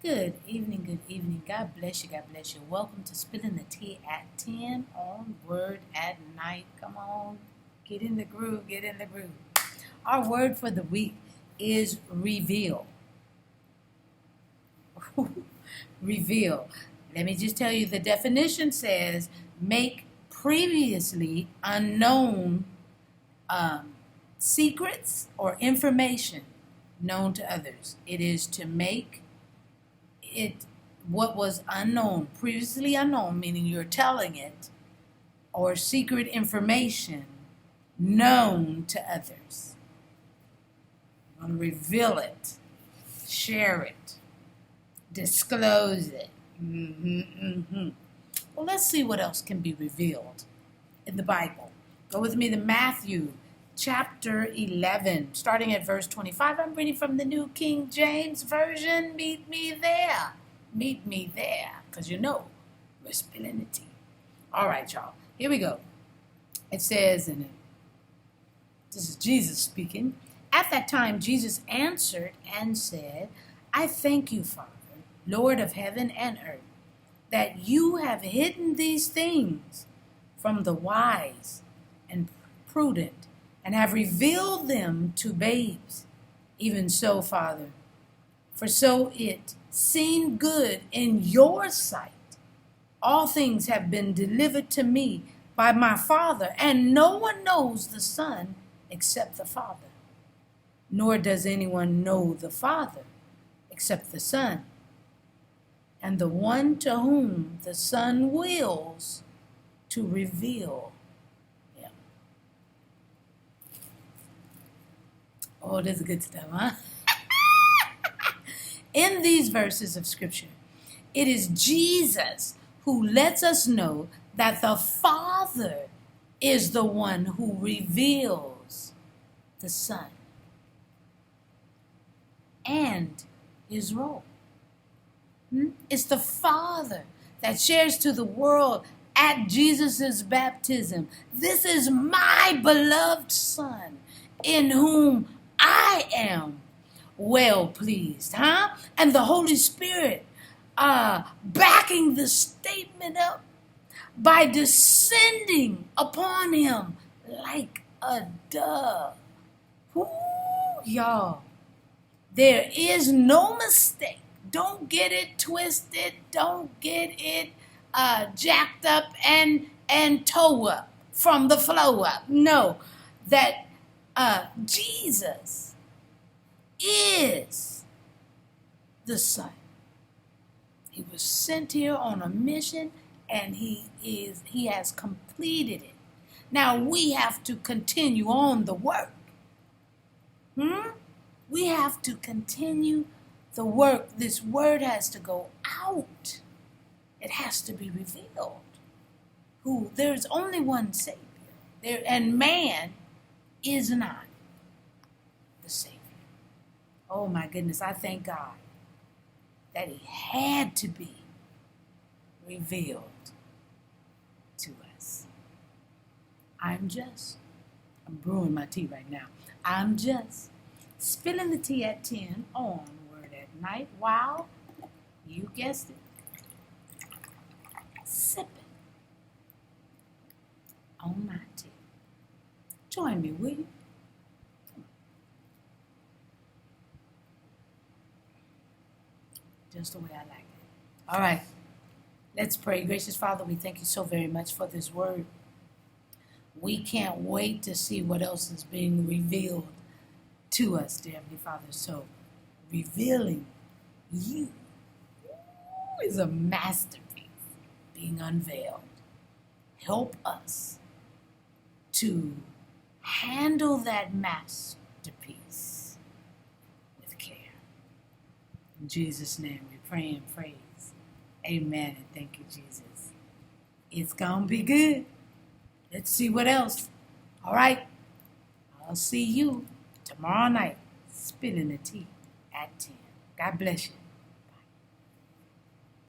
Good evening, good evening. God bless you, God bless you. Welcome to Spilling the Tea at 10 on Word at Night. Come on, get in the groove, get in the groove. Our word for the week is reveal. Reveal. Let me just tell you, the definition says make previously unknown secrets or information known to others. It is to make it what was unknown, previously unknown, meaning you're telling it, or secret information known to others. You want to reveal it, share it, disclose it. Well, let's see what else can be revealed in the Bible. Go with me to Matthew chapter 11, starting at verse 25. I'm reading from the New King James Version. Meet me there. Meet me there. Because you know, we're spilling the tea. All right, y'all. Here we go. It says, and this is Jesus speaking. At that time, Jesus answered and said, I thank you, Father, Lord of heaven and earth, that you have hidden these things from the wise and prudent, and have revealed them to babes. Even so, Father, for so it seemed good in your sight. All things have been delivered to me by my Father, and no one knows the Son except the Father, nor does anyone know the Father except the Son, and the one to whom the Son wills to reveal him. Oh, this is good stuff, huh? In these verses of Scripture, it is Jesus who lets us know that the Father is the one who reveals the Son and his role. It's the Father that shares to the world at Jesus' baptism, this is my beloved Son, in whom I am well pleased, huh? And the Holy Spirit backing the statement up by descending upon him like a dove. Ooh, y'all, there is no mistake. Don't get it twisted. Don't get it jacked up and toe up from the flow up. No, that Jesus is the Son. He was sent here on a mission, and he has completed it. Now we have to continue on the work. We have to continue the work. This word has to go out. It has to be revealed. There's only one Savior. And man is not the Savior. Oh my goodness, I thank God that he had to be revealed to us. I'm brewing my tea right now. I'm just spilling the tea at 10 on Word at Night while, you guessed it, sipping on my tea. Join me, will you? Just the way I like it. All right, let's pray. Gracious Father, we thank you so very much for this word. We can't wait to see what else is being revealed to us, dear Heavenly Father. So, revealing you is a masterpiece being unveiled. Help us to handle that masterpiece with care. In Jesus' name we pray and praise. Amen, and thank you, Jesus. It's going to be good. Let's see what else. All right, I'll see you tomorrow night, spilling the tea at 10. God bless you.